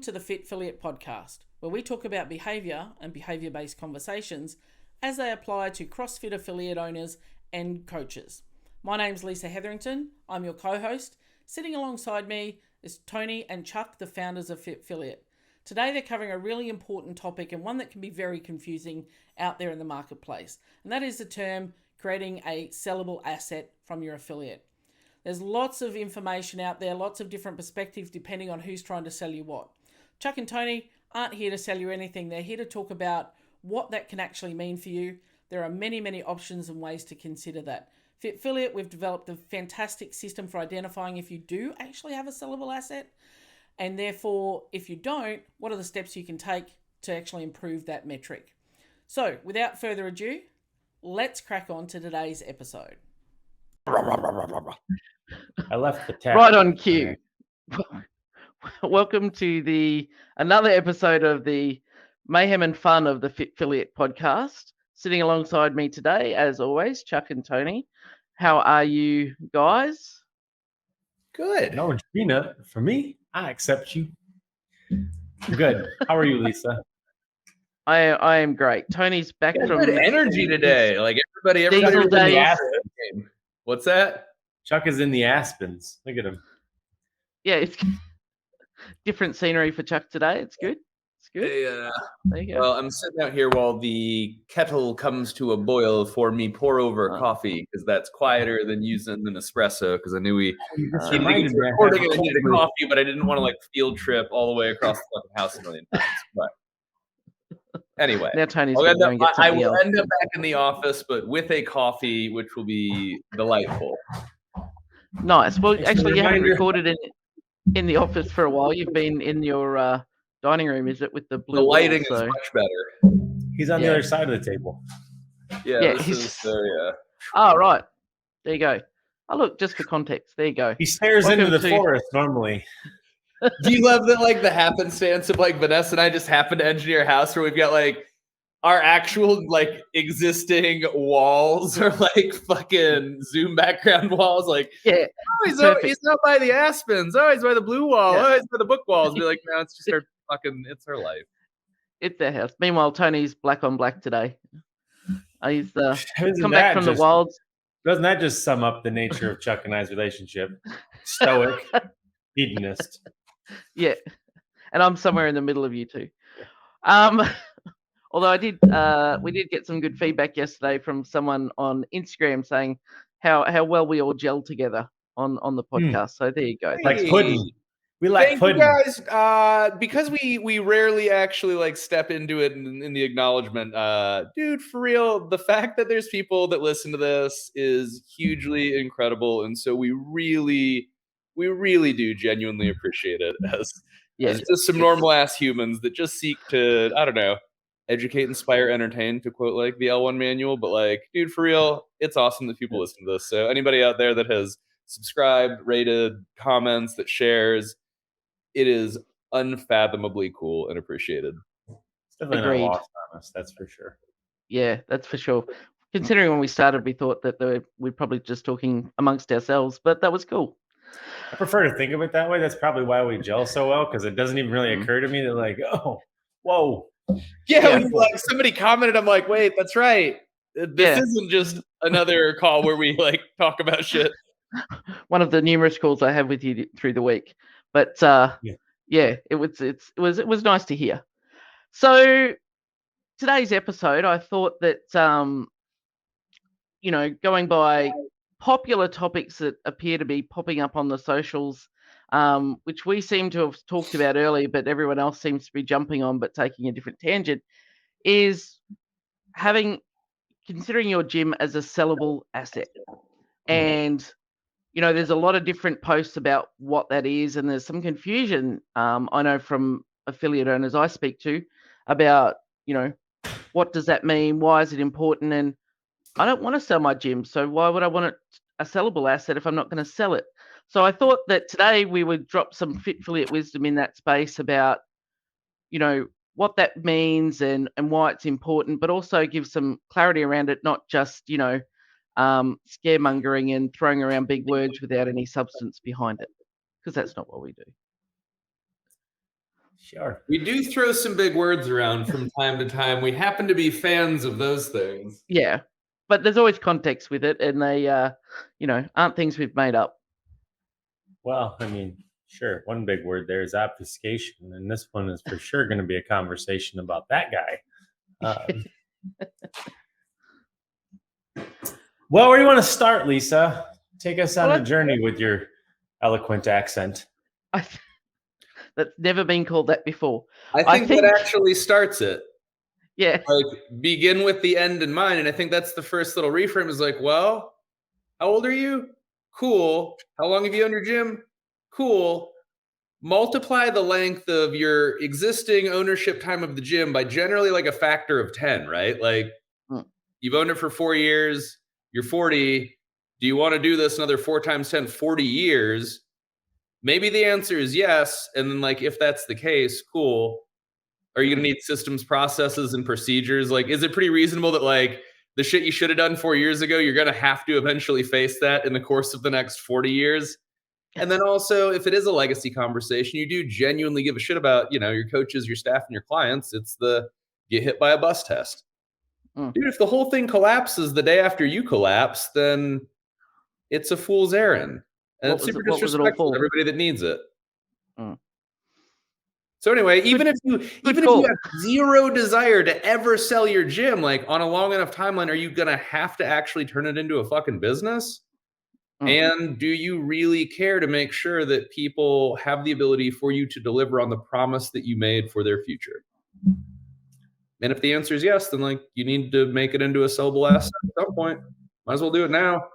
to the Fit Affiliate podcast, where we talk about behaviour and behaviour-based conversations as they apply to CrossFit affiliate owners and coaches. My name's Lisa Hetherington. I'm your co-host. Sitting alongside me is Tony and Chuck, the founders of Fit Affiliate. Today they're covering a really important topic and one that can be very confusing out there in the marketplace, and that is the term creating a sellable asset from your affiliate. There's lots of information out there, lots of different perspectives depending on who's trying to sell you what. Chuck and Tony aren't here to sell you anything. They're here to talk about what that can actually mean for you. There are many, many options and ways to consider that. Fit Affiliate, we've developed a fantastic system for identifying if you do actually have a sellable asset, and therefore, if you don't, what are the steps you can take to actually improve that metric. So, without further ado, let's crack on to today's episode. I left the tech. Right on cue. Welcome to another episode of the Mayhem and Fun of the Fit Affiliate podcast. Sitting alongside me today, as always, Chuck and Tony. How are you guys? Good. No, Gina, for me, I accept you. Good. How are you, Lisa? I am great. Tony's back from good energy today. Like everybody Diesel in the days. Aspen. What's that? Chuck is in the Aspens. Look at him. Yeah, it's different scenery for Chuck today. It's good. It's good. Hey, There you go. well, I'm sitting out here while the kettle comes to a boil for me pour over coffee, because that's quieter than using an espresso, because I knew we needed recording and I needed a coffee, but I didn't want to like field trip all the way across the fucking house a million times. But anyway, Now Tony's I going to get will something else. end up back in the office, but with a coffee, which will be delightful. Nice. Well, Thanks for actually, the you haven't reminder. recorded in the office for a while. You've been in your dining room, is it, with the blue The lighting walls, is so- much better. He's on the Yeah. other side of the table. Yeah, Yeah, this he's- is yeah. Oh, right. There you go. Oh, look, just for context. There you go. He stares Welcome into the to- forest normally. Do you love that, like, the happenstance of, like, Vanessa and I just happen to engineer a house where we've got, like, our actual, like, existing walls are, like, fucking Zoom background walls. Like, Yeah. oh, he's not by the Aspens. Oh, he's by the blue wall. Yeah. Oh, he's by the book walls. Be like, no, it's just it's our life. It's their house. Meanwhile, Tony's black on black today. He's Doesn't come back that from the just- wilds. Doesn't that just sum up the nature of Chuck and I's relationship? Stoic, hedonist. Yeah. And I'm somewhere in the middle of you two. Although we did get some good feedback yesterday from someone on Instagram saying how well we all gel together on the podcast. So there you go. Like Hey. pudding. We like Thank pudding. you guys. Because we rarely actually like step into it in the acknowledgement. Dude, for real, the fact that there's people that listen to this is hugely incredible, and so we really do genuinely appreciate it as just some normal ass humans that just seek to, I don't know, educate, inspire, entertain, to quote like the L1 manual. But like, dude, for real, it's awesome that people listen to this. So anybody out there that has subscribed, rated, comments, that shares, it is unfathomably cool and appreciated. It's definitely Agreed. not lost on us, that's for sure. Yeah, that's for sure. Considering when we started, we thought that we're probably just talking amongst ourselves, but that was cool. I prefer to think of it that way. That's probably why we gel so well, because it doesn't even really Mhm. occur to me that, like, oh, whoa. Yeah, Yeah. like somebody commented, I'm like, wait, that's right. This Yeah. isn't just another call where we like talk about shit. One of the numerous calls I have with you through the week. But yeah, it was nice to hear. So today's episode, I thought that going by popular topics that appear to be popping up on the socials, which we seem to have talked about earlier, but everyone else seems to be jumping on but taking a different tangent, is considering your gym as a sellable asset. And there's a lot of different posts about what that is, and there's some confusion, I know, from affiliate owners I speak to about, what does that mean? Why is it important? And I don't want to sell my gym, so why would I want a sellable asset if I'm not going to sell it? So I thought that today we would drop some Fit Affiliate wisdom in that space about, what that means and why it's important, but also give some clarity around it, not just, scaremongering and throwing around big words without any substance behind it, because that's not what we do. Sure. We do throw some big words around from time to time. We happen to be fans of those things. Yeah, but there's always context with it, and they, aren't things we've made up. Well, I mean, sure. One big word there is obfuscation, and this one is for sure going to be a conversation about that guy. Well, where do you want to start, Lisa? Take us on a journey with your eloquent accent. That's never been called that before. I think that actually starts it. Yeah. Like, begin with the end in mind. And I think that's the first little reframe is like, well, how old are you? Cool. How long have you owned your gym? Cool. Multiply the length of your existing ownership time of the gym by generally like a factor of 10, right? Like, you've owned it for 4 years. You're 40. Do you want to do this another 4 times 10, 40 years? Maybe the answer is yes. And then, like, if that's the case, cool. Are you going to need systems, processes, and procedures? Like, is it pretty reasonable that, like, the shit you should have done 4 years ago, you're going to have to eventually face that in the course of the next 40 years? And then also, if it is a legacy conversation, you do genuinely give a shit about, your coaches, your staff, and your clients. It's the get hit by a bus test. Dude, if the whole thing collapses the day after you collapse, then it's a fool's errand. And it's super disrespectful to everybody that needs it. So anyway, even if you have zero desire to ever sell your gym, like on a long enough timeline, are you going to have to actually turn it into a fucking business? And do you really care to make sure that people have the ability for you to deliver on the promise that you made for their future? And if the answer is yes, then like you need to make it into a sellable asset at some point. Might as well do it now.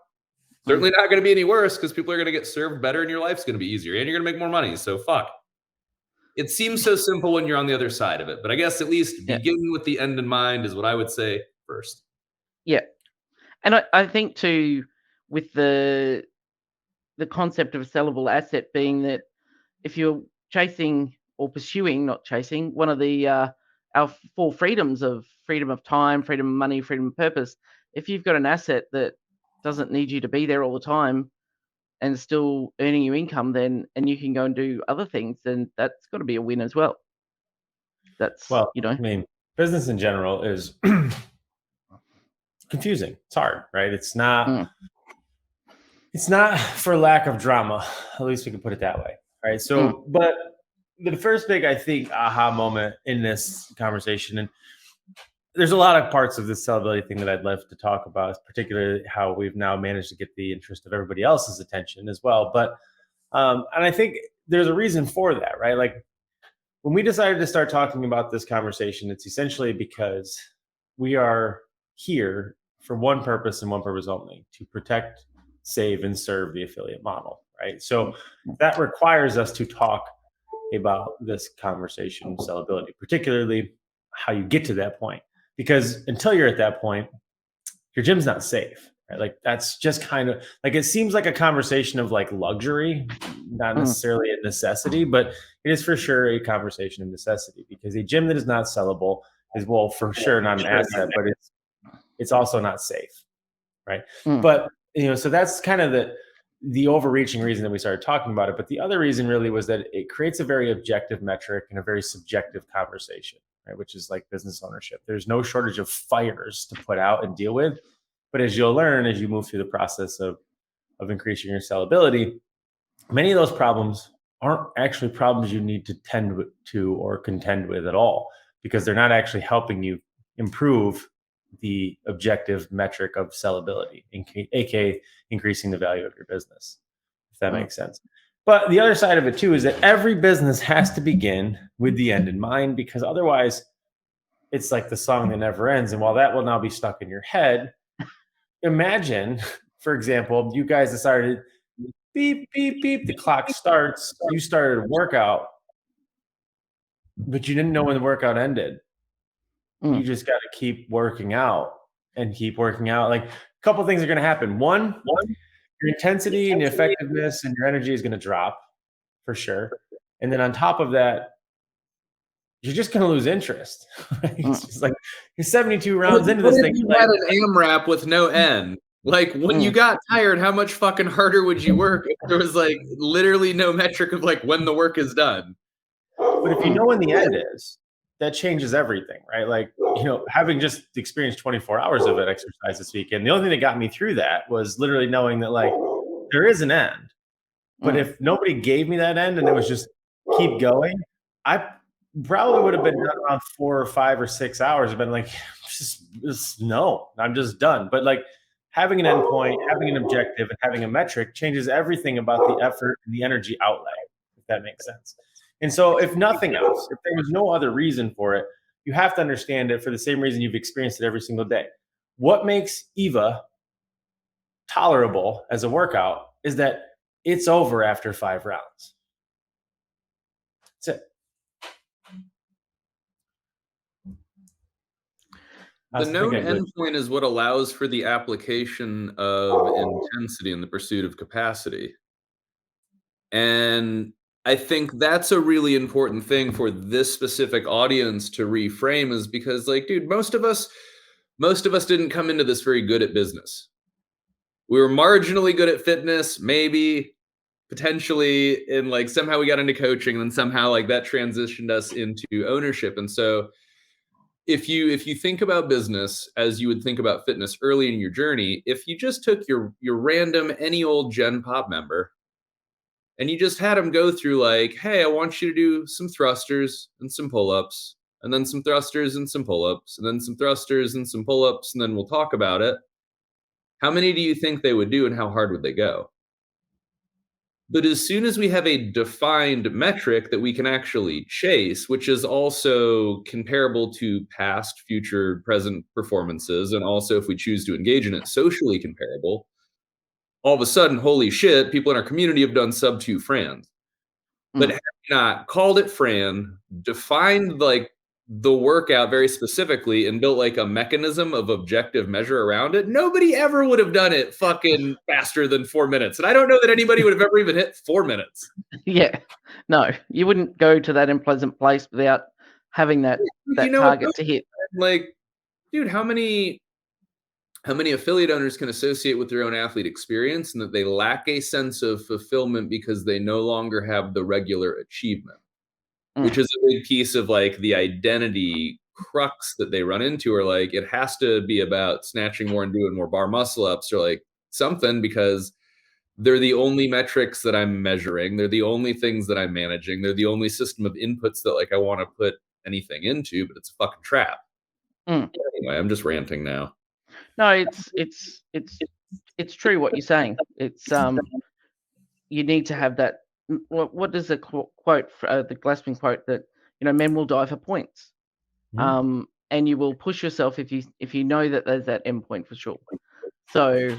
Certainly not going to be any worse because people are going to get served better and your life's going to be easier and you're going to make more money. So fuck. It seems so simple when you're on the other side of it. But I guess at least begin with the end in mind is what I would say first. Yeah. And I think too, with the concept of a sellable asset being that if you're chasing or pursuing, not chasing, one of the our 4 freedoms of freedom of time, freedom of money, freedom of purpose, if you've got an asset that doesn't need you to be there all the time and still earning you income, then and you can go and do other things, then that's got to be a win as well. That's I mean, business in general is confusing. It's hard, right? It's not for lack of drama. At least we can put it that way, right? So, but the first big, I think, aha moment in this conversation, and there's a lot of parts of this sellability thing that I'd love to talk about, particularly how we've now managed to get the interest of everybody else's attention as well. But, and I think there's a reason for that, right? Like when we decided to start talking about this conversation, it's essentially because we are here for one purpose and one purpose only: to protect, save, and serve the affiliate model, right? So that requires us to talk about this conversation, sellability, particularly how you get to that point. Because until you're at that point, your gym's not safe, right? Like that's just kind of like, it seems like a conversation of like luxury, not necessarily a necessity, but it is for sure a conversation of necessity, because a gym that is not sellable is, well, for sure not an asset, but it's also not safe, right? But so that's kind of the overreaching reason that we started talking about it. But the other reason really was that it creates a very objective metric and a very subjective conversation, right? Which is like business ownership. There's no shortage of fires to put out and deal with. But as you'll learn, as you move through the process of increasing your sellability, many of those problems aren't actually problems you need to tend to or contend with at all, because they're not actually helping you improve the objective metric of sellability, aka increasing the value of your business, if that makes sense. But the other side of it too is that every business has to begin with the end in mind, because otherwise it's like the song that never ends. And while that will now be stuck in your head, imagine, for example, you guys decided beep, beep, beep, the clock starts, you started a workout, but you didn't know when the workout ended. You just got to keep working out and keep working out. Like a couple of things are going to happen. One, your intensity and your effectiveness and your energy is going to drop for sure. And then on top of that, you're just going to lose interest. Right? It's just like you're 72 rounds into this thing. You had an AMRAP with no end. Like when you got tired, how much fucking harder would you work if there was like literally no metric of like when the work is done? But if you know when the end is, that changes everything, right? Like, having just experienced 24 hours of an exercise this weekend, the only thing that got me through that was literally knowing that, like, there is an end. But if nobody gave me that end and it was just keep going, I probably would have been done around 4 or 5 or 6 hours. I've been like, no, I'm just done. But like having an endpoint, having an objective, and having a metric changes everything about the effort and the energy outlay, if that makes sense. And so if nothing else, if there was no other reason for it, you have to understand it for the same reason you've experienced it every single day. What makes EVA tolerable as a workout is that it's over after 5 rounds. That's it. The known endpoint is what allows for the application of intensity in the pursuit of capacity. And I think that's a really important thing for this specific audience to reframe, is because, like, dude, most of us didn't come into this very good at business. We were marginally good at fitness, maybe, potentially, and like somehow we got into coaching, and then somehow like that transitioned us into ownership. And so if you think about business as you would think about fitness early in your journey, if you just took your random any old Gen Pop member and you just had them go through like, hey, I want you to do some thrusters and some pull-ups, and then some thrusters and some pull-ups, and then some thrusters and some pull-ups, and then we'll talk about it. How many do you think they would do, and how hard would they go? But as soon as we have a defined metric that we can actually chase, which is also comparable to past, future, present performances, and also, if we choose to engage in it, socially comparable, all of a sudden, holy shit, people in our community have done sub 2 Frans. But had we not called it Fran, defined like the workout very specifically, and built like a mechanism of objective measure around it, nobody ever would have done it fucking faster than 4 minutes. And I don't know that anybody would have ever even hit 4 minutes. Yeah, no, you wouldn't go to that unpleasant place without having that target to hit. Like, dude, how many affiliate owners can associate with their own athlete experience and that they lack a sense of fulfillment because they no longer have the regular achievement, which is a big piece of like the identity crux that they run into, or like it has to be about snatching more and doing more bar muscle ups or like something, because they're the only metrics that I'm measuring. They're the only things that I'm managing. They're the only system of inputs that like I want to put anything into, but it's a fucking trap. Anyway, I'm just ranting now. No, it's true what you're saying. It's you need to have that. What is the quote, the Glassman quote, that men will die for points, and you will push yourself if you know that there's that end point for sure. So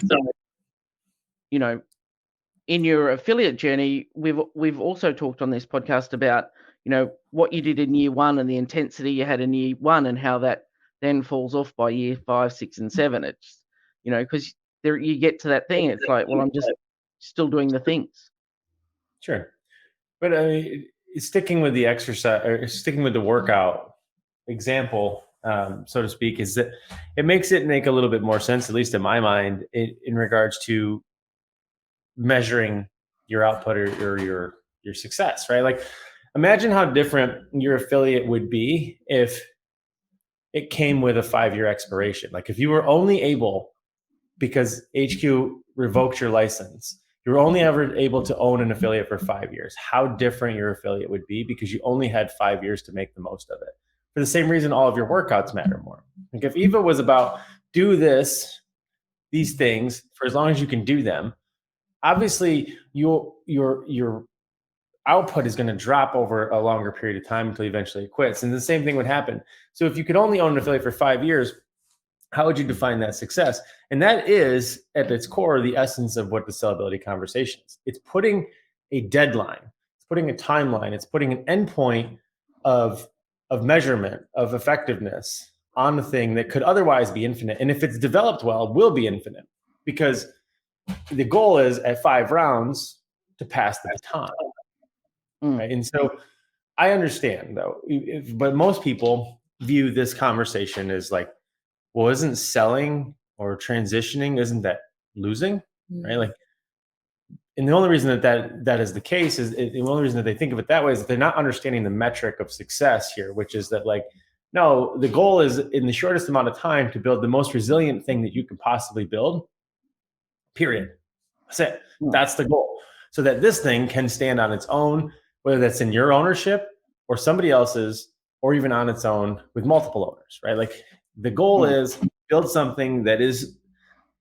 in your affiliate journey, we've also talked on this podcast about what you did in year 1 and the intensity you had in year 1 and how that then falls off by year 5, 6, and 7. It's because there you get to that thing. It's like, well, I'm just still doing the things. Sure, but sticking with the exercise, or sticking with the workout example, so to speak, is that it makes it make a little bit more sense, at least in my mind, in regards to measuring your output or your success, right? Like, imagine how different your affiliate would be if it came with a 5-year expiration. Like, if you were only able, because HQ revoked your license, you were only ever able to own an affiliate for 5 years, how different your affiliate would be, because you only had 5 years to make the most of it. For the same reason, all of your workouts matter more. Like, if EVA was about do these things for as long as you can do them, obviously your output is going to drop over a longer period of time until eventually it quits. And the same thing would happen. So if you could only own an affiliate for 5 years, how would you define that success? And that is, at its core, the essence of what the sellability conversation is. It's putting a deadline, it's putting a timeline, it's putting an endpoint of measurement, of effectiveness on the thing that could otherwise be infinite. And if it's developed well, will be infinite, because the goal is at 5 rounds to pass the baton. Right? And so I understand, though, but most people view this conversation as like, well, isn't selling or transitioning, isn't that losing? Right? Like, And the only reason that is the case is the only reason that they think of it that way is that they're not understanding the metric of success here, which is that like, no, the goal is in the shortest amount of time to build the most resilient thing that you can possibly build, period. That's it. That's the goal. So that this thing can stand on its own, whether that's in your ownership or somebody else's, or even on its own with multiple owners, right? Like the goal is build something that is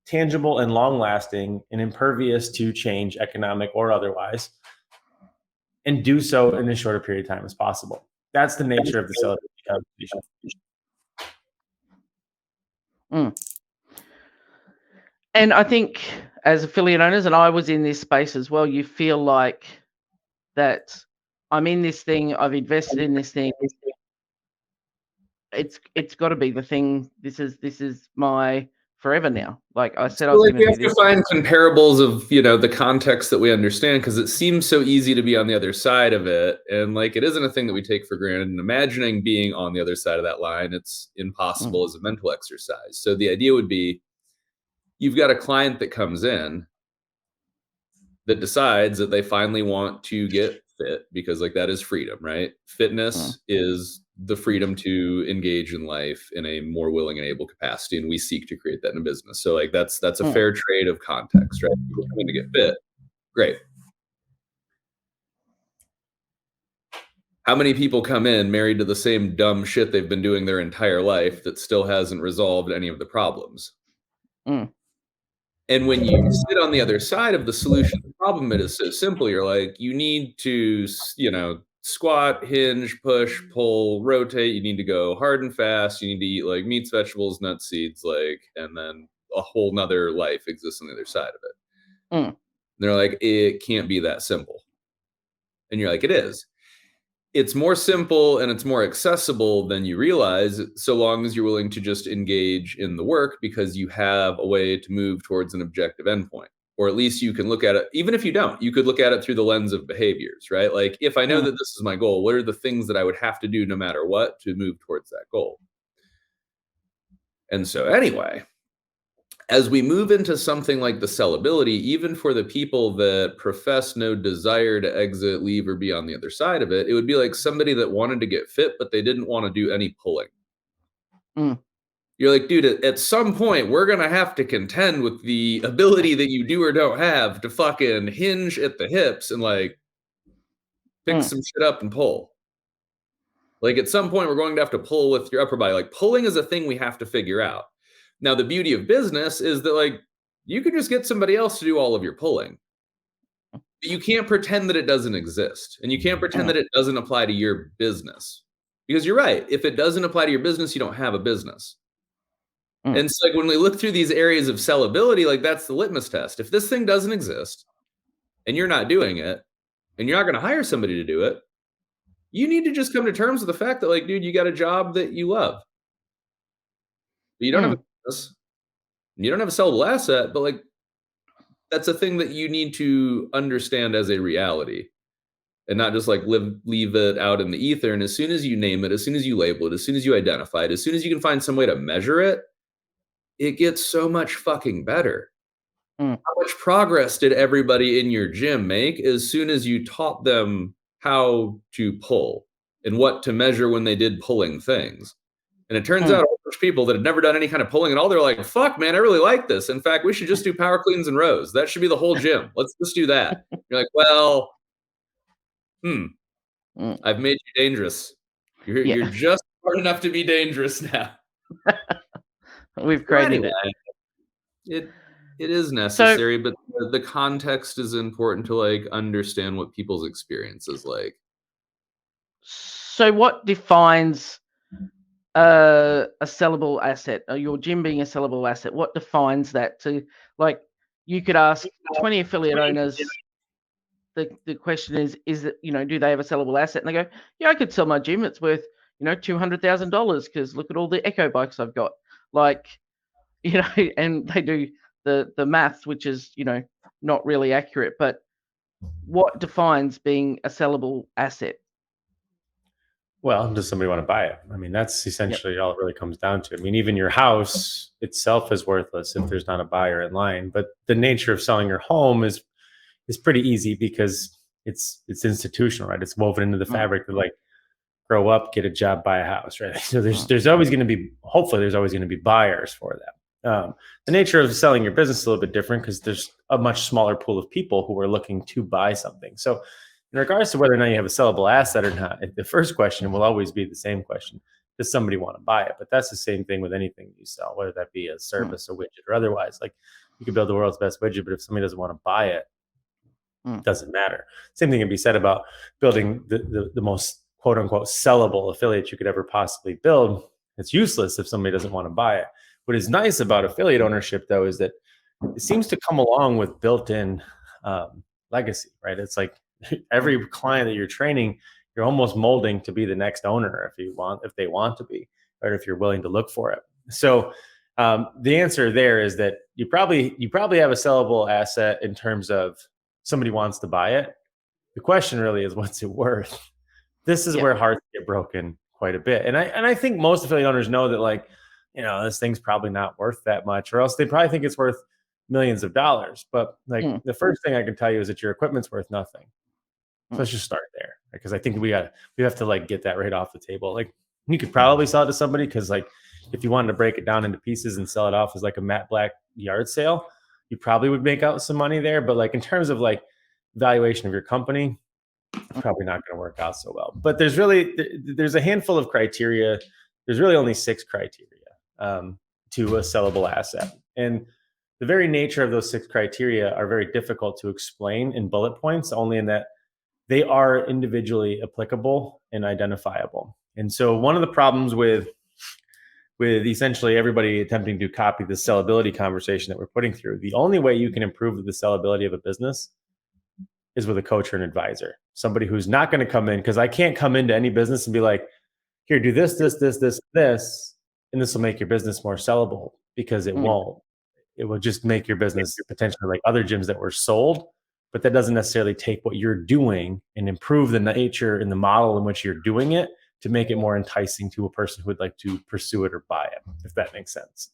tangible and long lasting and impervious to change, economic or otherwise, and do so in as short a period of time as possible. That's the nature of the sellability conversation. And I think as affiliate owners, and I was in this space as well, you feel like that I'm in this thing, I've invested in this thing. It's got to be the thing. This is my forever now. Like I said, I was like we going have to find comparables of the context that we understand, because it seems so easy to be on the other side of it, and like it isn't a thing that we take for granted. And imagining being on the other side of that line, it's impossible as a mental exercise. So the idea would be, you've got a client that comes in that decides that they finally want to get fit, because like that is freedom, right? Fitness is the freedom to engage in life in a more willing and able capacity, and we seek to create that in a business. So like that's a fair trade of context, right? People coming to get fit, great. How many people come in married to the same dumb shit they've been doing their entire life that still hasn't resolved any of the problems? And when you sit on the other side of the solution to the problem, it is so simple. You're like, you need to, squat, hinge, push, pull, rotate. You need to go hard and fast. You need to eat like meats, vegetables, nuts, seeds, and then a whole nother life exists on the other side of it. And they're like, it can't be that simple. And you're like, it is. It's more simple and it's more accessible than you realize, so long as you're willing to just engage in the work, because you have a way to move towards an objective endpoint. Or at least you can look at it, even if you don't, you could look at it through the lens of behaviors, right? Like if I know that this is my goal, what are the things that I would have to do no matter what to move towards that goal? And so anyway, as we move into something like the sellability, even for the people that profess no desire to exit, leave, or be on the other side of it, it would be like somebody that wanted to get fit, but they didn't want to do any pulling. You're like, dude, at some point, we're going to have to contend with the ability that you do or don't have to fucking hinge at the hips and like pick some shit up and pull. Like at some point, we're going to have to pull with your upper body. Like pulling is a thing we have to figure out. Now, the beauty of business is that like you could just get somebody else to do all of your pulling. But you can't pretend that it doesn't exist. And you can't pretend that it doesn't apply to your business. Because you're right. If it doesn't apply to your business, you don't have a business. And so like when we look through these areas of sellability, like that's the litmus test. If this thing doesn't exist and you're not doing it and you're not going to hire somebody to do it, you need to just come to terms with the fact that like, dude, you got a job that you love. But you don't have a business. You don't have a sellable asset, but like that's a thing that you need to understand as a reality and not just like leave it out in the ether. And as soon as you name it, as soon as you label it, as soon as you identify it, as soon as you can find some way to measure it, it gets so much fucking better. How much progress did everybody in your gym make as soon as you taught them how to pull and what to measure when they did pulling things? And it turns out a bunch of people that had never done any kind of pulling at all, they're like, fuck, man, I really like this. In fact, we should just do power cleans and rows. That should be the whole gym. Let's just do that. You're like, well, I've made you dangerous. You're just smart enough to be dangerous now. We've created it. It is necessary, but the context is important to like understand what people's experience is like. So what defines a sellable asset? Your gym being a sellable asset, what defines that? To like, you could ask 20 affiliate owners. The question is it, do they have a sellable asset? And they go, yeah, I could sell my gym. It's worth, $200,000 because look at all the Echo bikes I've got. Like, and they do the maths, which is, not really accurate. But what defines being a sellable asset? Well, does somebody want to buy it? I mean, that's essentially all it really comes down to. I mean, even your house itself is worthless if there's not a buyer in line. But the nature of selling your home is is pretty easy because it's institutional, right? It's woven into the fabric that like grow up, get a job, buy a house, right? So there's always going to be, hopefully there's always going to be buyers for that. The nature of selling your business is a little bit different because there's a much smaller pool of people who are looking to buy something. So in regards to whether or not you have a sellable asset or not, the first question will always be the same question. Does somebody want to buy it? But that's the same thing with anything you sell, whether that be a service, a widget, or otherwise. Like you could build the world's best widget, but if somebody doesn't want to buy it, it doesn't matter. Same thing can be said about building the most quote unquote sellable affiliate you could ever possibly build. It's useless if somebody doesn't want to buy it. What is nice about affiliate ownership, though, is that it seems to come along with built-in legacy, right? It's like every client that you're training, you're almost molding to be the next owner if they want to be, or if you're willing to look for it. So the answer there is that you probably have a sellable asset in terms of somebody wants to buy it. The question really is, what's it worth? This is where hearts get broken quite a bit. And I think most affiliate owners know that, like, this thing's probably not worth that much, or else they probably think it's worth millions of dollars. But like the first thing I can tell you is that your equipment's worth nothing. So let's just start there, because I think we have to like get that right off the table. Like you could probably sell it to somebody, because like if you wanted to break it down into pieces and sell it off as like a matte black yard sale, you probably would make out some money there. But like in terms of like valuation of your company, it's probably not going to work out so well. But there's a handful of criteria. There's really only 6 criteria to a sellable asset. And the very nature of those 6 criteria are very difficult to explain in bullet points, only in that they are individually applicable and identifiable. And so one of the problems with essentially everybody attempting to copy the sellability conversation that we're putting through, the only way you can improve the sellability of a business is with a coach or an advisor, somebody who's not going to come in, because I can't come into any business and be like, here, do this, and this will make your business more sellable, because it won't. It will just make your business potentially like other gyms that were sold, but that doesn't necessarily take what you're doing and improve the nature and the model in which you're doing it to make it more enticing to a person who would like to pursue it or buy it, if that makes sense.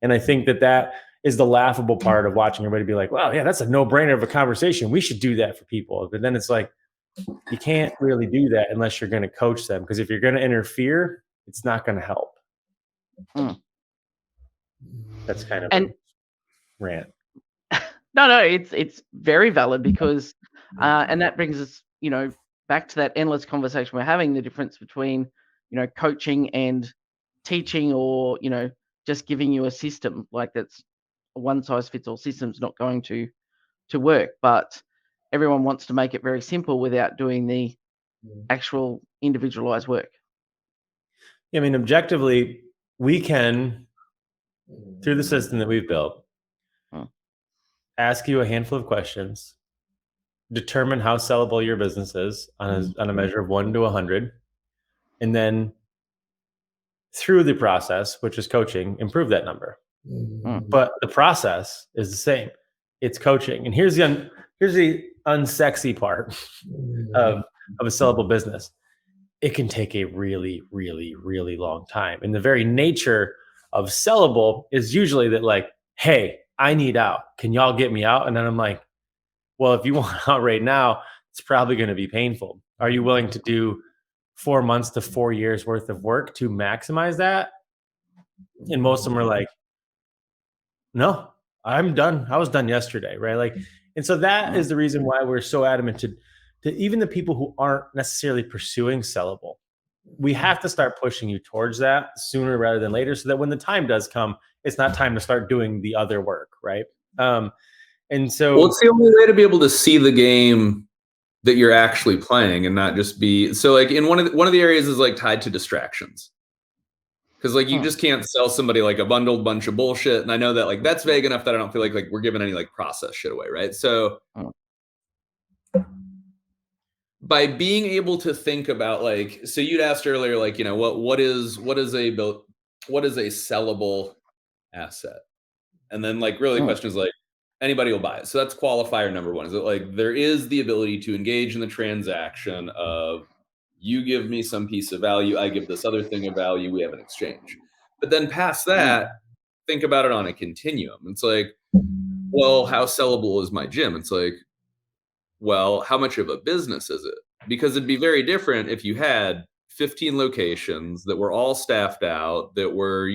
And I think that is the laughable part of watching everybody be like, well, yeah, that's a no-brainer of a conversation. We should do that for people. But then it's like, you can't really do that unless you're going to coach them, because if you're going to interfere, it's not going to help. That's kind of a rant. No, it's very valid, because and that brings us, back to that endless conversation we're having, the difference between, coaching and teaching, or, just giving you a system. Like, that's a one size fits all system's not going to work, but everyone wants to make it very simple without doing the actual individualized work. I mean, objectively, we can, through the system that we've built, ask you a handful of questions, determine how sellable your business is on a measure of 1 to 100, and then through the process, which is coaching, improve that number. But the process is the same. It's coaching. And here's the unsexy part of a sellable business. It can take a really, really, really long time. And the very nature of sellable is usually that, like, hey, I need out. Can y'all get me out? And then I'm like, well, if you want out right now, it's probably going to be painful. Are you willing to do 4 months to 4 years worth of work to maximize that? And most of them are like, no, I'm done. I was done yesterday, right? Like, and so that is the reason why we're so adamant to even the people who aren't necessarily pursuing sellable, we have to start pushing you towards that sooner rather than later, so that when the time does come, it's not time to start doing the other work, right? And so, well, it's the only way to be able to see the game that you're actually playing, and not just be so, like, in one of the areas is like tied to distractions, because like you just can't sell somebody like a bundled bunch of bullshit. And I know that, like, that's vague enough that I don't feel like we're giving any like process shit away, right? So by being able to think about, like, so you'd asked earlier, like, what is a sellable asset, and then like really the question is like, anybody will buy it. So that's qualifier number 1. Is it like there is the ability to engage in the transaction of, you give me some piece of value, I give this other thing of value, we have an exchange. But then past that, think about it on a continuum. It's like, well, how sellable is my gym? It's like, well, how much of a business is it? Because it'd be very different if you had 15 locations that were all staffed out, that were,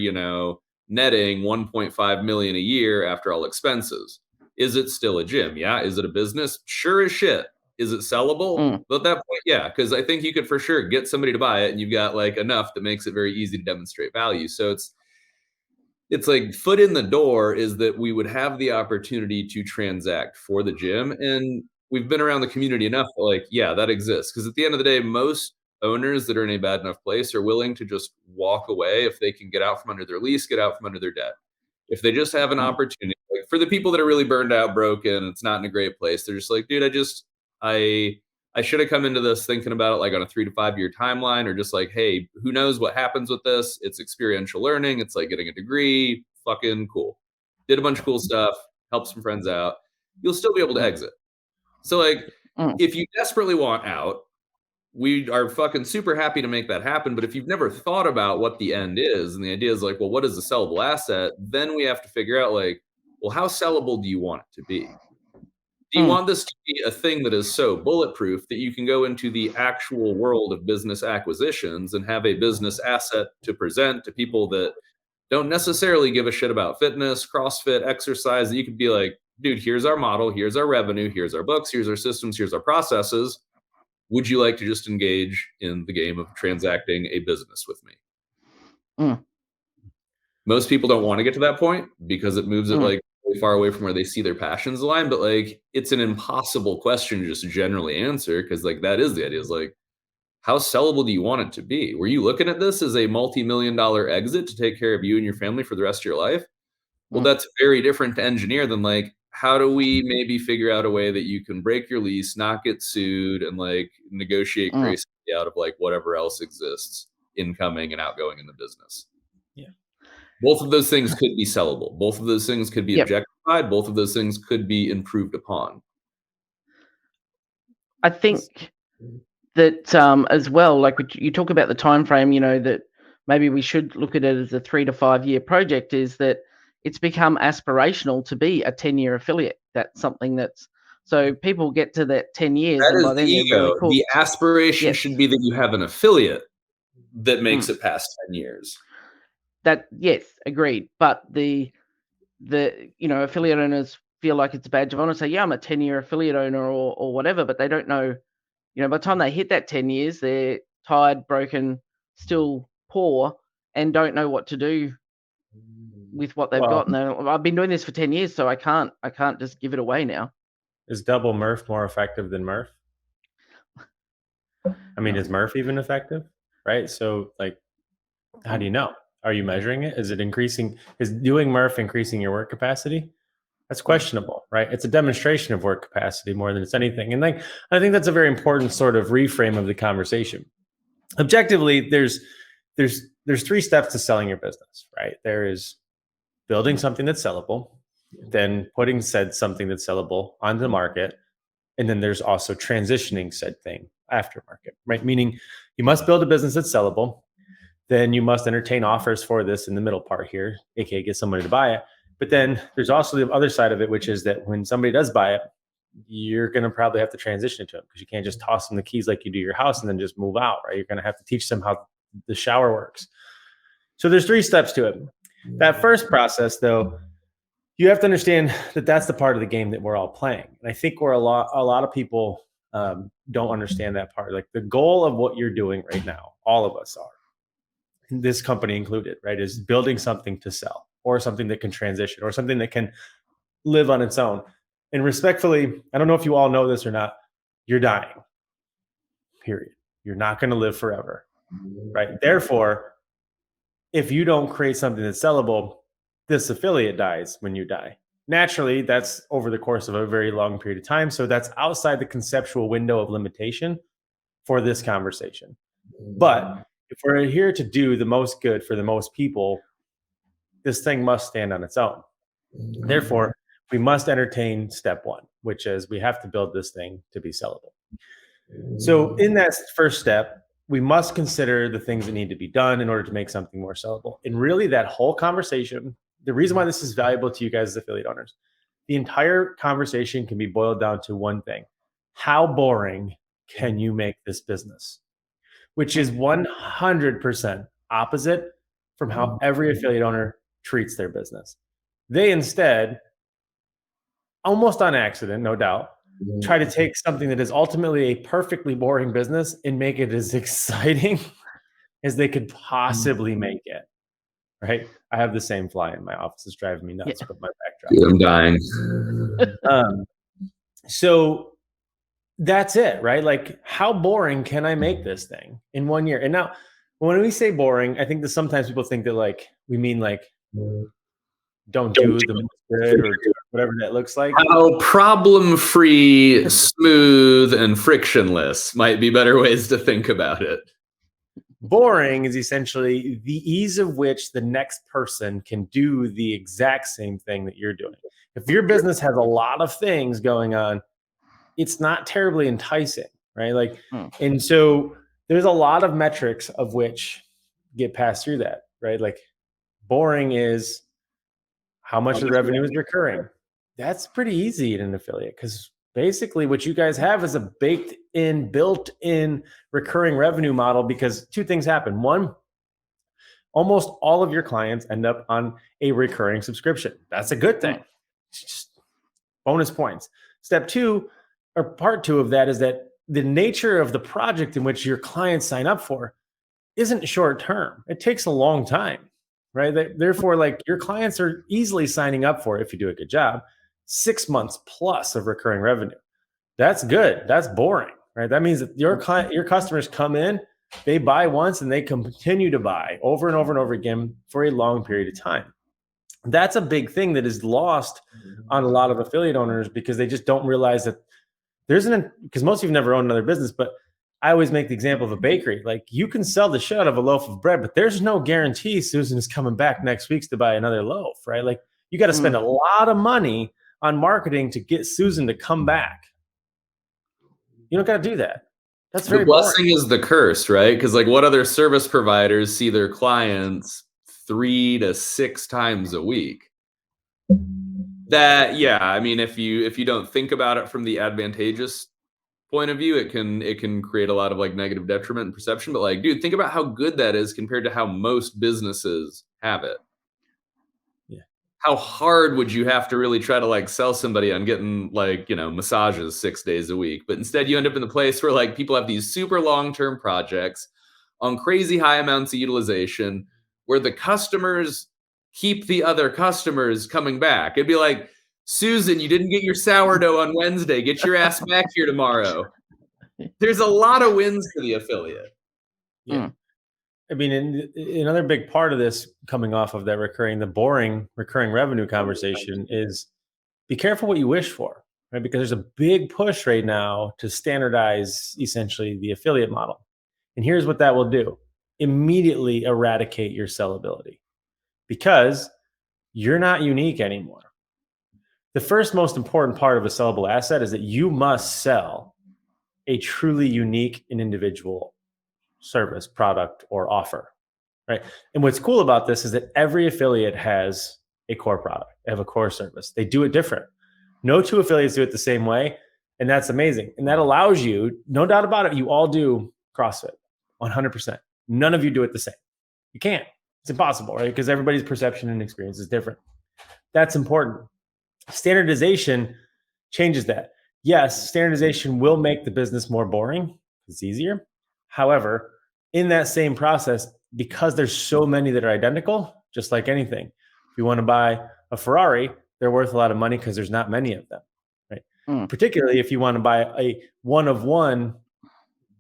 netting 1.5 million a year after all expenses. Is it still a gym? Yeah. Is it a business? Sure as shit. Is it sellable? Mm. But at that point, yeah, because I think you could for sure get somebody to buy it, and you've got like enough that makes it very easy to demonstrate value. So it's like foot in the door is that we would have the opportunity to transact for the gym. And we've been around the community enough that, like, yeah, that exists. Because at the end of the day, most owners that are in a bad enough place are willing to just walk away if they can get out from under their lease, get out from under their debt. If they just have an opportunity, like for the people that are really burned out, broken, it's not in a great place, they're just like, dude, I should have come into this thinking about it like on a 3 to 5 year timeline, or just like, hey, who knows what happens with this? It's experiential learning. It's like getting a degree. Fucking cool. Did a bunch of cool stuff, helped some friends out. You'll still be able to exit. So, like, if you desperately want out, we are fucking super happy to make that happen. But if you've never thought about what the end is, and the idea is like, well, what is a sellable asset? Then we have to figure out, like, well, how sellable do you want it to be? Do you want this to be a thing that is so bulletproof that you can go into the actual world of business acquisitions and have a business asset to present to people that don't necessarily give a shit about fitness, CrossFit, exercise, that you could be like, dude, here's our model, here's our revenue, here's our books, here's our systems, here's our processes. Would you like to just engage in the game of transacting a business with me? Most people don't want to get to that point because it moves it like really far away from where they see their passions align. But like, it's an impossible question to just generally answer, because like that is the idea, is like, how sellable do you want it to be? Were you looking at this as a multi-million-dollar exit to take care of you and your family for the rest of your life? Well, that's very different to engineer than like, how do we maybe figure out a way that you can break your lease, not get sued, and like negotiate gracefully out of like whatever else exists incoming and outgoing in the business? Yeah. Both of those things could be sellable. Both of those things could be objectified. Both of those things could be improved upon. I think that as well, like you talk about the time frame, that maybe we should look at it as a 3 to 5 year project, is that it's become aspirational to be a 10-year affiliate. That's something that's, so people get to that 10 years, that and by is then the they're ego. really cool. The aspiration should be that you have an affiliate that makes it past 10 years. That, yes, agreed. But the affiliate owners feel like it's a badge of honor. Say, yeah, I'm a 10-year affiliate owner or whatever, but they don't know, by the time they hit that 10 years, they're tired, broken, still poor, and don't know what to do with what they've got. And I've been doing this for 10 years, so I can't just give it away now. Is double Murph more effective than Murph? I mean, is Murph even effective? Right? So like, how do you know? Are you measuring it? Is it increasing? Is doing Murph increasing your work capacity? That's questionable, right? It's a demonstration of work capacity more than it's anything. And like, I think that's a very important sort of reframe of the conversation. Objectively, there's 3 steps to selling your business, right? There is building something that's sellable, then putting said something that's sellable onto the market, and then there's also transitioning said thing aftermarket, right? Meaning you must build a business that's sellable, then you must entertain offers for this in the middle part here, aka get somebody to buy it. But then there's also the other side of it, which is that when somebody does buy it, you're going to probably have to transition it to them, because you can't just toss them the keys like you do your house and then just move out, right? You're going to have to teach them how the shower works. So there's 3 steps to it. That first process, though, you have to understand that that's the part of the game that we're all playing. And I think where a lot of people don't understand that part. Like, the goal of what you're doing right now, all of us are, this company included, right, is building something to sell, or something that can transition, or something that can live on its own. And respectfully, I don't know if you all know this or not, you're dying, period. You're not going to live forever, right? Therefore, if you don't create something that's sellable, this affiliate dies when you die. Naturally, that's over the course of a very long period of time. So that's outside the conceptual window of limitation for this conversation. But if we're here to do the most good for the most people, this thing must stand on its own. Therefore, we must entertain step 1, which is we have to build this thing to be sellable. So in that first step, we must consider the things that need to be done in order to make something more sellable. And really, that whole conversation, the reason why this is valuable to you guys as affiliate owners, the entire conversation can be boiled down to one thing. how boring can you make this business? Which is 100% opposite from how every affiliate owner treats their business. They instead, almost on accident, no doubt, try to take something that is ultimately a perfectly boring business and make it as exciting as they could possibly make it. Right? I have the same fly in my office. It's driving me nuts, but my backdrop. Dude, I'm dying. So that's it, right? Like, how boring can I make this thing in 1 year? And now, when we say boring, I think that sometimes people think that like we mean like don't do the most good or whatever that looks like. How problem-free, smooth, and frictionless might be better ways to think about it. Boring is essentially the ease of which the next person can do the exact same thing that you're doing. If your business has a lot of things going on, it's not terribly enticing, right? Like, and so there's a lot of metrics of which get passed through that, right? Like, boring is how much of the revenue is recurring. That's pretty easy in an affiliate because basically what you guys have is a baked-in, built-in recurring revenue model because two things happen. One, almost all of your clients end up on a recurring subscription. That's a good thing. It's just bonus points. Step two, or part two of that, is that the nature of the project in which your clients sign up for isn't short term. It takes a long time, right? Therefore, like, your clients are easily signing up for, if you do a good job, 6 months plus of recurring revenue. That's good. That's boring, right? That means that your customers come in, they buy once, and they continue to buy over and over and over again for a long period of time. That's a big thing that is lost on a lot of affiliate owners because they just don't realize that because most of you have never owned another business, but I always make the example of a bakery. Like, you can sell the shit out of a loaf of bread, but there's no guarantee Susan is coming back next week to buy another loaf, right? Like, you got to spend a lot of money on marketing to get Susan to come back. You don't got to do that. That's very The blessing boring. is the curse, right? Because like, what other service providers see their clients 3 to 6 times a week? That, yeah, I mean, if you don't think about it from the advantageous point of view, it can create a lot of like negative detriment and perception. But like, dude, think about how good that is compared to how most businesses have it. Yeah. How hard would you have to really try to like sell somebody on getting like, massages 6 days a week? But instead you end up in the place where like people have these super long-term projects on crazy high amounts of utilization where the customers keep the other customers coming back. It'd be like, Susan, you didn't get your sourdough on Wednesday. Get your ass back here tomorrow. There's a lot of wins for the affiliate. Yeah. I mean, another big part of this coming off of that the boring recurring revenue conversation is be careful what you wish for, right? Because there's a big push right now to standardize essentially the affiliate model. And here's what that will do. Immediately eradicate your sellability because you're not unique anymore. The first most important part of a sellable asset is that you must sell a truly unique and individual service, product, or offer, right? And what's cool about this is that every affiliate has a core product. They have a core service. They do it different. No two affiliates do it the same way, and that's amazing. And that allows you, no doubt about it, you all do CrossFit, 100%. None of you do it the same. You can't. It's impossible, right? Because everybody's perception and experience is different. That's important. Standardization changes that. Yes, standardization will make the business more boring. It's easier. However, in that same process, because there's so many that are identical, just like anything, if you want to buy a Ferrari, they're worth a lot of money because there's not many of them, right? Particularly if you want to buy a one-of-one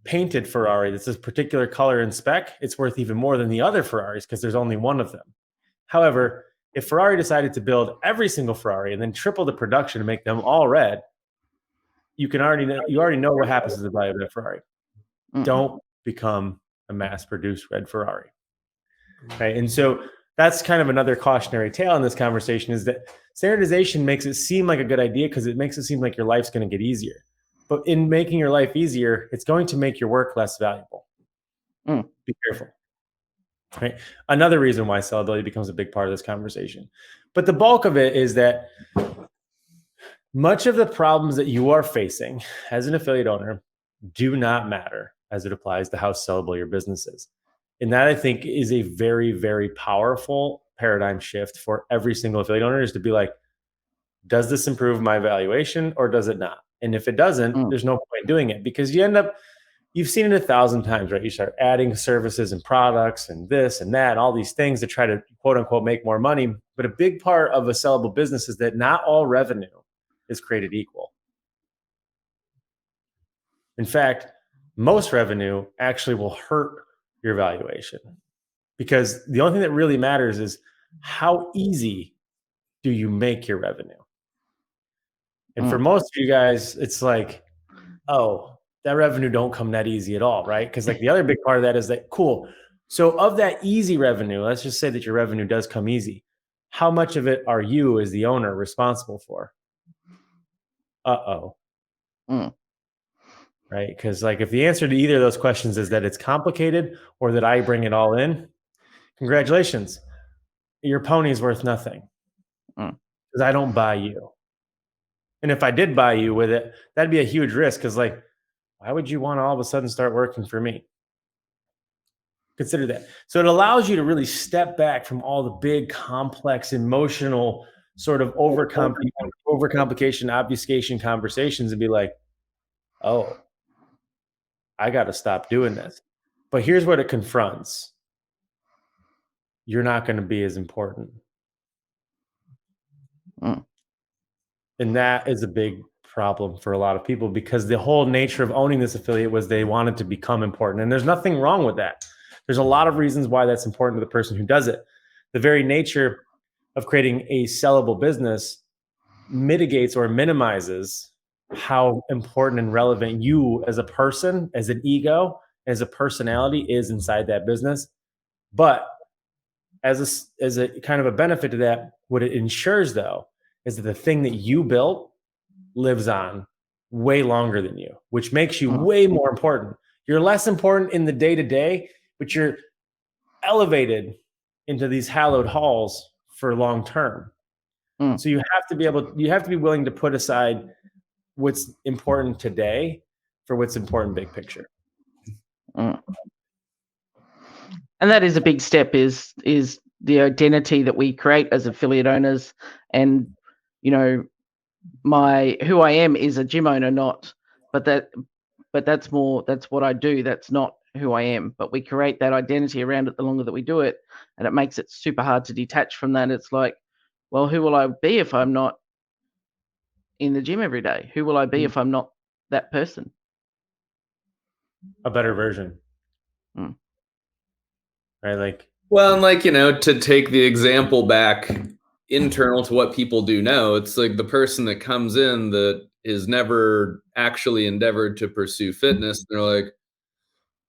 painted Ferrari that's this particular color and spec, it's worth even more than the other Ferraris because there's only one of them. However, if Ferrari decided to build every single Ferrari and then triple the production to make them all red, you already know what happens to the value of that Ferrari. Don't become a mass-produced red Ferrari, right? And so that's kind of another cautionary tale in this conversation is that standardization makes it seem like a good idea because it makes it seem like your life's going to get easier. But in making your life easier, it's going to make your work less valuable. Be careful. Right? Another reason why sellability becomes a big part of this conversation. But the bulk of it is that Much of the problems that you are facing as an affiliate owner do not matter as it applies to how sellable your business is. And that, I think, is a very, very powerful paradigm shift for every single affiliate owner, is to be like, does this improve my valuation or does it not? And if it doesn't, there's no point doing it, because you've seen it 1,000 times, right? You start adding services and products and this and that, and all these things to try to quote unquote make more money. But a big part of a sellable business is that not all revenue is created equal. In fact, most revenue actually will hurt your valuation, because the only thing that really matters is how easy do you make your revenue. And for most of you guys, it's like, oh, that revenue don't come that easy at all, right? Because like the other big part of that is that, cool. So of that easy revenue, let's just say that your revenue does come easy. How much of it are you as the owner responsible for? Right? Because like if the answer to either of those questions is that it's complicated or that I bring it all in, congratulations, your pony's worth nothing, because I don't buy you. And if I did buy you with it, that'd be a huge risk, because like, why would you want to all of a sudden start working for me? Consider that. So it allows you to really step back from all the big, complex, emotional sort of overcomplication, obfuscation conversations and be like, oh, I got to stop doing this. But here's what it confronts. You're not going to be as important. And that is a big problem for a lot of people, because the whole nature of owning this affiliate was they wanted to become important. And there's nothing wrong with that. There's a lot of reasons why that's important to the person who does it. The very nature of creating a sellable business mitigates or minimizes how important and relevant you as a person, as an ego, as a personality is inside that business. But as a kind of a benefit to that, what it ensures though is that the thing that you built lives on way longer than you, which makes you way more important. You're less important in the day-to-day, but you're elevated into these hallowed halls for long term. So you have to be willing to put aside what's important today for what's important big picture. And that is a big step, is the identity that we create as affiliate owners. And who I am is a gym owner, but that's what I do. That's not who I am, but we create that identity around it the longer that we do it, and it makes it super hard to detach from that. It's like, well, who will I be if I'm not in the gym every day? Who will I be if I'm not that person? A better version. Right? Like, well, and like, to take the example back internal to what people do know, it's like the person that comes in that is never actually endeavored to pursue fitness. They're like,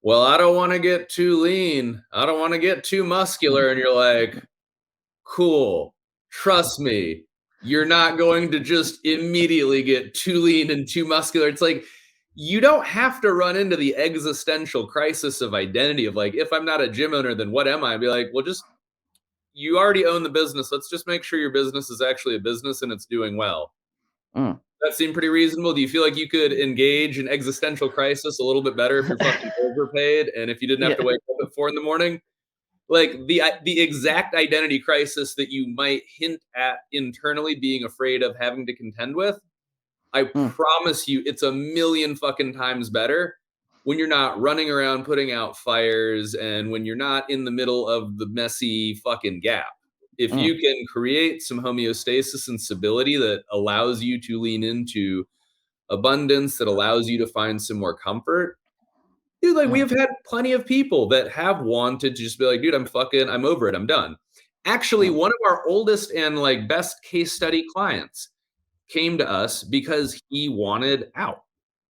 well, I don't want to get too lean. I don't want to get too muscular. And you're like, cool. Trust me, you're not going to just immediately get too lean and too muscular. It's like, you don't have to run into the existential crisis of identity of like, if I'm not a gym owner, then what am I? I'd be like, well, you already own the business. Let's just make sure your business is actually a business and it's doing well. That seemed pretty reasonable. Do you feel like you could engage an existential crisis a little bit better if you're fucking overpaid and if you didn't have to wake up at 4 a.m? Like the exact identity crisis that you might hint at internally being afraid of having to contend with, I promise you it's a million fucking times better when you're not running around putting out fires and when you're not in the middle of the messy fucking gap. If you can create some homeostasis and stability that allows you to lean into abundance, that allows you to find some more comfort, dude, like we have had plenty of people that have wanted to just be like, dude, I'm over it. I'm done. Actually, one of our oldest and like best case study clients came to us because he wanted out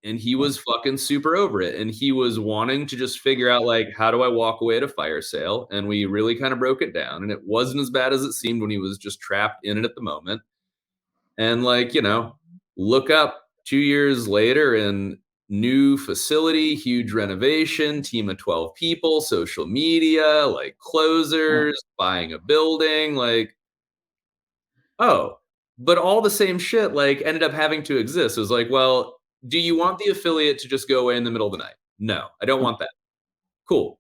and he was fucking super over it. And he was wanting to just figure out like, how do I walk away at a fire sale? And we really kind of broke it down, and it wasn't as bad as it seemed when he was just trapped in it at the moment. And like, look up 2 years later and new facility, huge renovation, team of 12 people, social media, like closers, buying a building, like, oh, But all the same shit like ended up having to exist. It was like, well, do you want the affiliate to just go away in the middle of the night? No, I don't want that. Cool.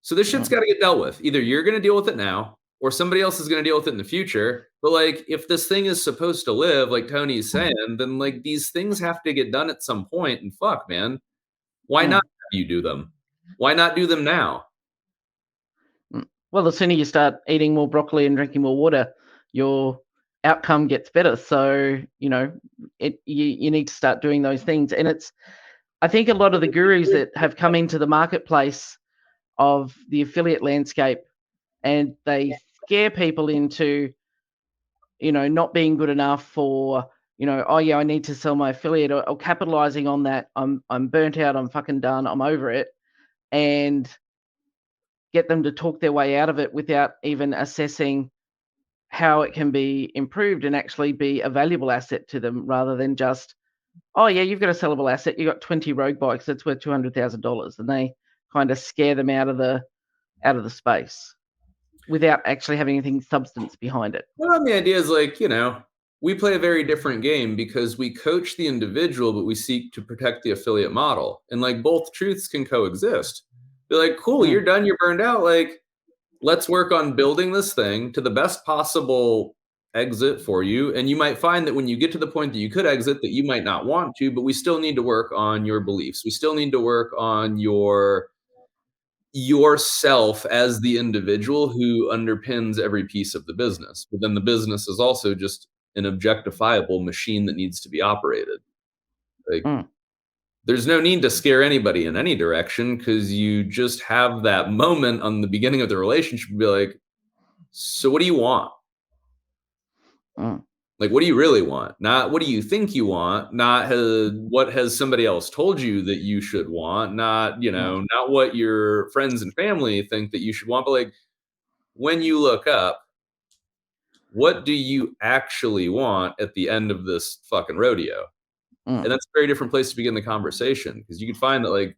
So this shit's got to get dealt with. Either you're going to deal with it now or somebody else is going to deal with it in the future. But like, if this thing is supposed to live, like Tony's saying, then like these things have to get done at some point. And fuck, man, why not have you do them? Why not do them now? Well, the sooner you start eating more broccoli and drinking more water, your outcome gets better. So, you know, you need to start doing those things. And I think a lot of the gurus that have come into the marketplace of the affiliate landscape, and they scare people into, you know, not being good enough, or, you know, oh yeah, I need to sell my affiliate, or capitalizing on that. I'm burnt out. I'm fucking done. I'm over it. And get them to talk their way out of it without even assessing how it can be improved and actually be a valuable asset to them, rather than just, oh yeah, you've got a sellable asset. You got 20 road bikes. That's worth $200,000. And they kind of scare them out of the space without actually having anything substance behind it. Well, the idea is like, you know, we play a very different game because we coach the individual, but we seek to protect the affiliate model. And like both truths can coexist. Be like, cool, you're done, you're burned out. Like, let's work on building this thing to the best possible exit for you. And you might find that when you get to the point that you could exit, that you might not want to, but we still need to work on your beliefs. We still need to work on yourself as the individual who underpins every piece of the business. But then the business is also just an objectifiable machine that needs to be operated. Like, there's no need to scare anybody in any direction, because you just have that moment on the beginning of the relationship to be like, so what do you want? Like, what do you really want? Not what do you think you want, not what has somebody else told you that you should want, not, you know, not what your friends and family think that you should want, but like, when you look up, what do you actually want at the end of this fucking rodeo? And that's a very different place to begin the conversation, because you could find that like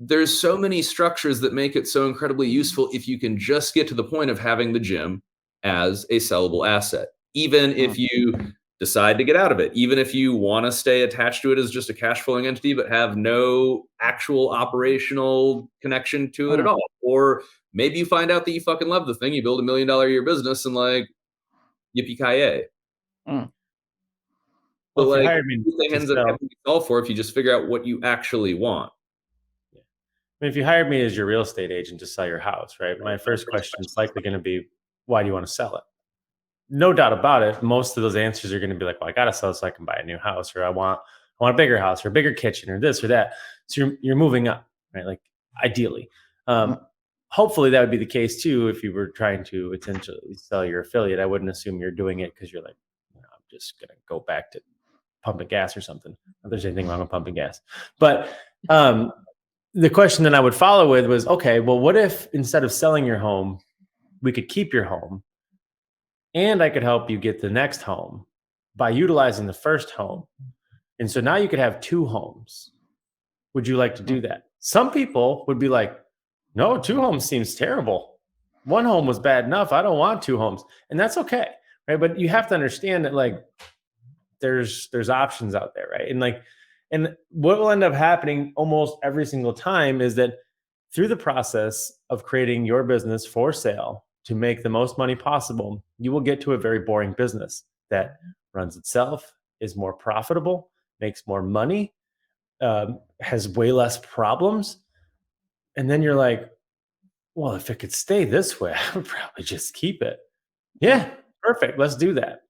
there's so many structures that make it so incredibly useful if you can just get to the point of having the gym as a sellable asset. Even if you decide to get out of it, even if you want to stay attached to it as just a cash flowing entity, but have no actual operational connection to it at all. Or maybe you find out that you fucking love the thing, you build $1 million a year business, and like, yippee-ki-yay. But Well, like, everything ends up having to solve for if you just figure out what you actually want. I mean, if you hired me as your real estate agent to sell your house, right? My first question is likely going to be, why do you want to sell it? No doubt about it. Most of those answers are going to be like, well, I got to sell so I can buy a new house, or I want a bigger house, or a bigger kitchen, or this or that. So you're moving up, right? Like, ideally. Hopefully that would be the case too if you were trying to essentially sell your affiliate. I wouldn't assume you're doing it because you're like, I'm just going to go back to pumping gas or something. Not there's anything wrong with pumping gas. But the question that I would follow with was, okay, well, what if instead of selling your home, we could keep your home, and I could help you get the next home by utilizing the first home. And so now you could have 2 homes. Would you like to do that? Some people would be like, no, 2 homes seems terrible. 1 home was bad enough. I don't want 2 homes. And that's okay, right? But you have to understand that like there's options out there, right? And what will end up happening almost every single time is that through the process of creating your business for sale to make the most money possible, you will get to a very boring business that runs itself, is more profitable, makes more money, has way less problems. And then you're like, well, if it could stay this way, I would probably just keep it. Yeah, perfect. Let's do that.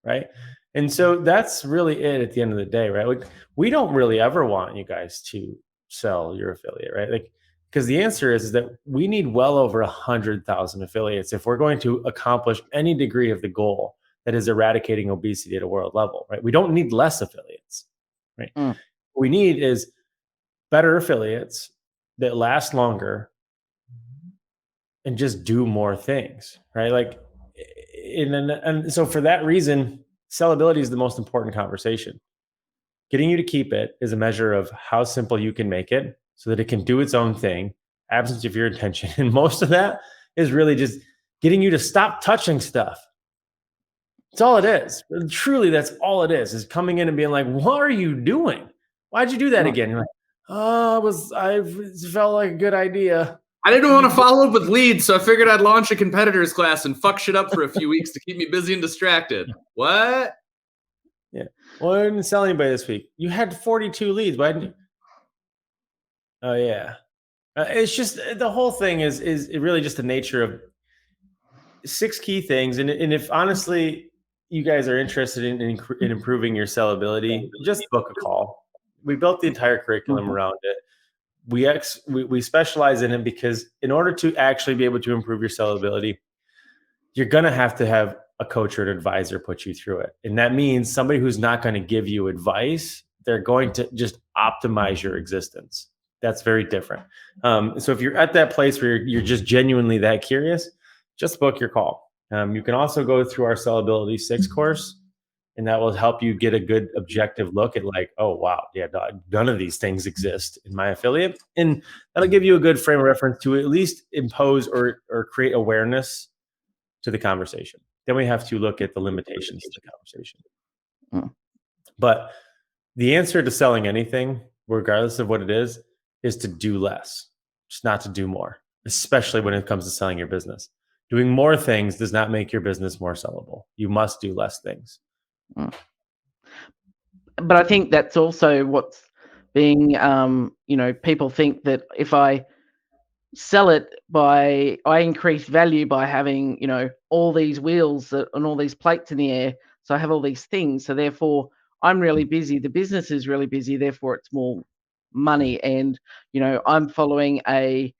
Right. And so that's really it at the end of the day, right? Like, we don't really ever want you guys to sell your affiliate, right? Like, because the answer is that we need well over 100,000 affiliates if we're going to accomplish any degree of the goal that is eradicating obesity at a world level, right? We don't need less affiliates, right? What we need is better affiliates that last longer and just do more things, right? Like, and so for that reason, sellability is the most important conversation. Getting you to keep it is a measure of how simple you can make it so that it can do its own thing, absence of your intention. And most of that is really just getting you to stop touching stuff. It's all it is. Truly, that's all it is coming in and being like, what are you doing? Why'd you do that again? You're like, oh, I felt like a good idea. I didn't want to follow up with leads, so I figured I'd launch a competitors class and fuck shit up for a few weeks to keep me busy and distracted. What? Yeah. Well, I didn't sell anybody this week. You had 42 leads. Why didn't you? Oh, yeah. It's just the whole thing is really just the nature of 6 key things. And if honestly you guys are interested in improving your sellability, just book a call. We built the entire curriculum around it. We specialize in it because in order to actually be able to improve your sellability, you're going to have a coach or an advisor put you through it. And that means somebody who's not going to give you advice. They're going to just optimize your existence. That's very different. So if you're at that place where you're just genuinely that curious, just book your call. You can also go through our Sellability 6 course, and that will help you get a good objective look at like, oh, wow, yeah, none of these things exist in my affiliate. And that'll give you a good frame of reference to at least impose or create awareness to the conversation. Then we have to look at the limitations of the conversation. But the answer to selling anything, regardless of what it is to do less, just not to do more, especially when it comes to selling your business. Doing more things does not make your business more sellable. You must do less things. But I think that's also what's being, people think that if I sell it I increase value by having, all these wheels and all these plates in the air. So I have all these things. So therefore I'm really busy. The business is really busy. Therefore it's more money. And, I'm following a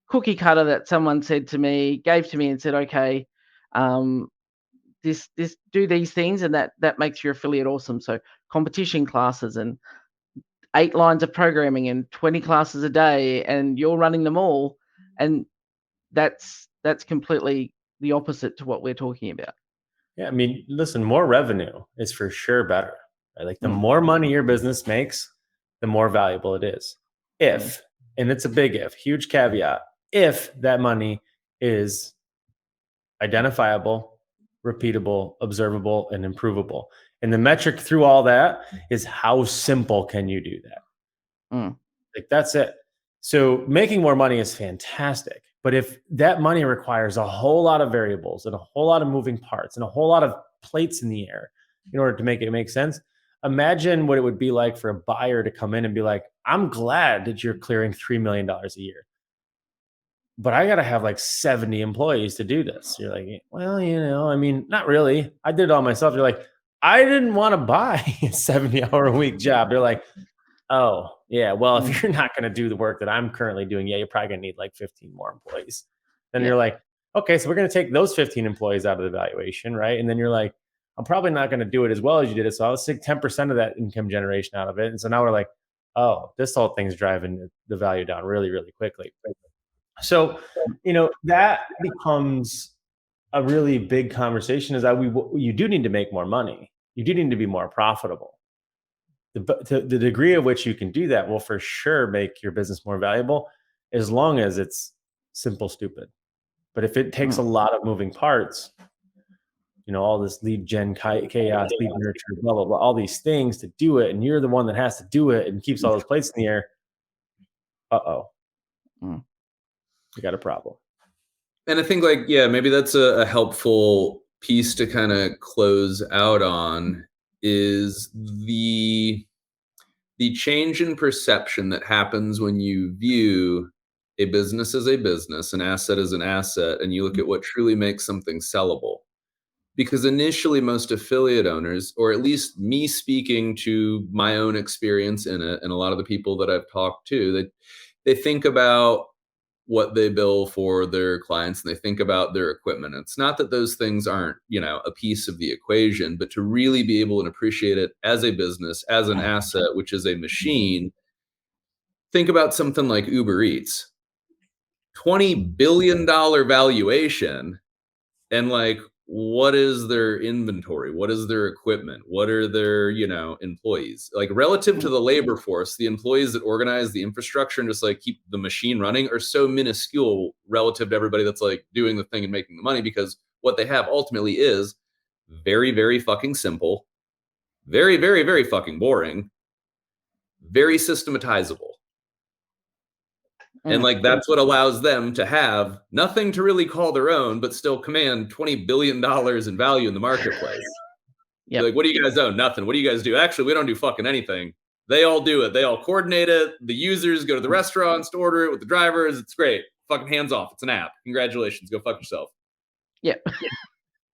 cookie cutter that someone gave to me and said, okay, this do these things, and that makes your affiliate awesome. So competition classes and 8 lines of programming and 20 classes a day, and you're running them all, and that's completely the opposite to what we're talking about. Yeah, I mean, listen, more revenue is for sure better. Right? Like the more money your business makes, the more valuable it is. If, and it's a big if, huge caveat, if that money is identifiable, repeatable, observable, and improvable. And the metric through all that is how simple can you do that? Like that's it. So making more money is fantastic. But if that money requires a whole lot of variables and a whole lot of moving parts and a whole lot of plates in the air in order to make it make sense, imagine what it would be like for a buyer to come in and be like, I'm glad that you're clearing $3 million a year, but I got to have like 70 employees to do this. You're like, well, I mean, not really. I did it all myself. You're like, I didn't want to buy a 70-hour-a-week job. They're like, oh, yeah, well, if you're not going to do the work that I'm currently doing, yeah, you're probably going to need like 15 more employees. Then you're like, okay, so we're going to take those 15 employees out of the valuation, right? And then you're like, I'm probably not going to do it as well as you did it. So I'll take 10% of that income generation out of it. And so now we're like, oh, this whole thing's driving the value down really, really quickly. So, that becomes a really big conversation is that you do need to make more money. You do need to be more profitable. The degree of which you can do that will for sure make your business more valuable as long as it's simple, stupid. But if it takes a lot of moving parts, all this lead gen chaos, lead nurture, blah, blah, blah, all these things to do it, and you're the one that has to do it and keeps all those plates in the air, you got a problem. And I think maybe that's a helpful piece to kind of close out on is the change in perception that happens when you view a business as a business, an asset as an asset, and you look at what truly makes something sellable. Because initially most affiliate owners, or at least me speaking to my own experience in it, and a lot of the people that I've talked to, they think about what they bill for their clients and they think about their equipment. It's not that those things aren't, a piece of the equation, but to really be able to appreciate it as a business, as an asset, which is a machine. Think about something like Uber Eats, $20 billion valuation. And what is their inventory? What is their equipment? What are their, employees? Like relative to the labor force, the employees that organize the infrastructure and just keep the machine running are so minuscule relative to everybody that's doing the thing and making the money, because what they have ultimately is very, very fucking simple, very, very, very fucking boring, very systematizable. And like that's what allows them to have nothing to really call their own, but still command $20 billion in value in the marketplace. Yeah. Like, what do you guys own? Nothing. What do you guys do? Actually, we don't do fucking anything. They all do it. They all coordinate it. The users go to the restaurants to order it with the drivers. It's great. Fucking hands off. It's an app. Congratulations. Go fuck yourself. Yeah.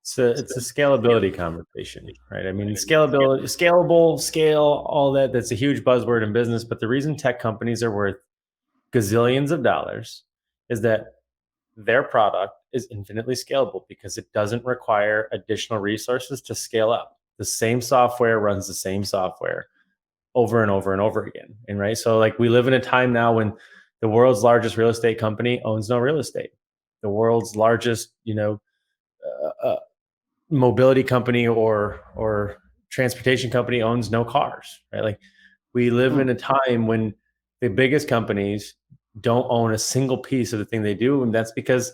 It's a scalability conversation, right? I mean, scalability, scalable, scale, all that. That's a huge buzzword in business. But the reason tech companies are worth gazillions of dollars is that their product is infinitely scalable because it doesn't require additional resources to scale up. The same software runs the same software over and over and over again. And right. So like we live in a time now when the world's largest real estate company owns no real estate. The world's largest, mobility company or transportation company owns no cars, right? Like we live in a time when the biggest companies don't own a single piece of the thing they do. And that's because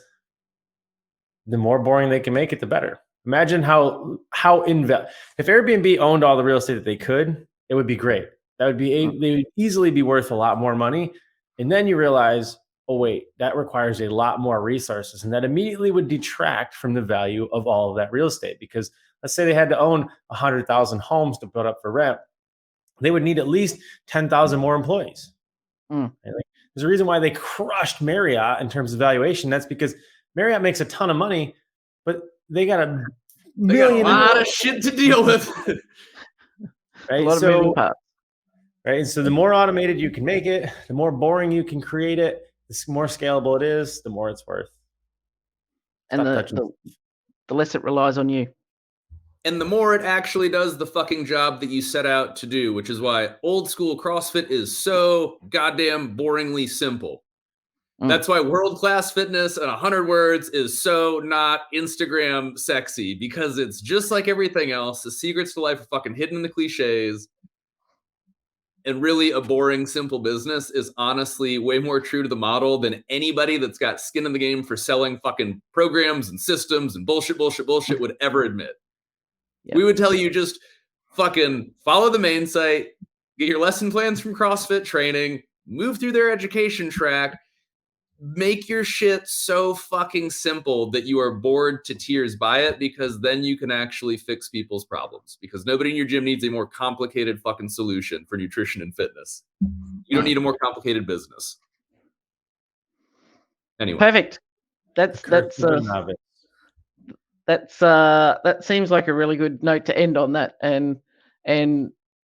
the more boring they can make it, the better. Imagine if Airbnb owned all the real estate that they could, it would be great. They would easily be worth a lot more money. And then you realize, oh wait, that requires a lot more resources. And that immediately would detract from the value of all of that real estate. Because let's say they had to own 100,000 homes to put up for rent. They would need at least 10,000 more employees. Right? Like, there's a reason why they crushed Marriott in terms of valuation. That's because Marriott makes a ton of money, but they got a lot of shit to deal with. Right? A lot of moving parts. Right. And so the more automated you can make it, the more boring you can create it, the more scalable it is, the more it's worth. And the less it relies on you. And the more it actually does the fucking job that you set out to do, which is why old school CrossFit is so goddamn boringly simple. That's why world-class fitness in 100 words is so not Instagram sexy, because it's just like everything else. The secrets to life are fucking hidden in the cliches. And really a boring, simple business is honestly way more true to the model than anybody that's got skin in the game for selling fucking programs and systems and bullshit would ever admit. Yeah. We would tell you just fucking follow the main site, get your lesson plans from CrossFit training, move through their education track, make your shit so fucking simple that you are bored to tears by it, because then you can actually fix people's problems, because nobody in your gym needs a more complicated fucking solution for nutrition and fitness. You don't need a more complicated business. Anyway. Perfect. That seems like a really good note to end on that, and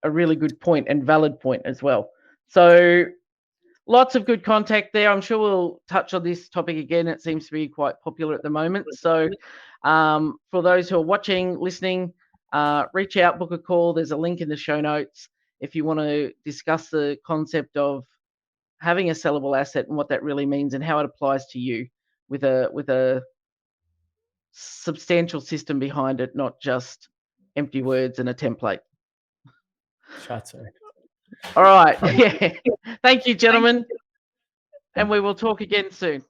a really good point and valid point as well. So lots of good contact there. I'm sure we'll touch on this topic again. It seems to be quite popular at the moment. So for those who are watching, listening, reach out, book a call. There's a link in the show notes if you want to discuss the concept of having a sellable asset and what that really means and how it applies to you with a substantial system behind it, not just empty words and a template. Shots are. All right. Yeah. Thank you, gentlemen. And we will talk again soon.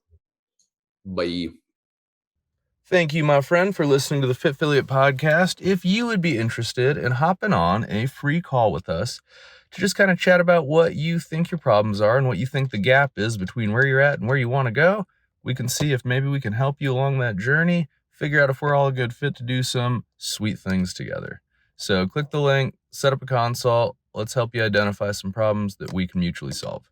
Bye. Thank you, my friend, for listening to the Fitfiliate podcast. If you would be interested in hopping on a free call with us to just kind of chat about what you think your problems are and what you think the gap is between where you're at and where you want to go, we can see if maybe we can help you along that journey, figure out if we're all a good fit to do some sweet things together. So click the link, set up a consult. Let's help you identify some problems that we can mutually solve.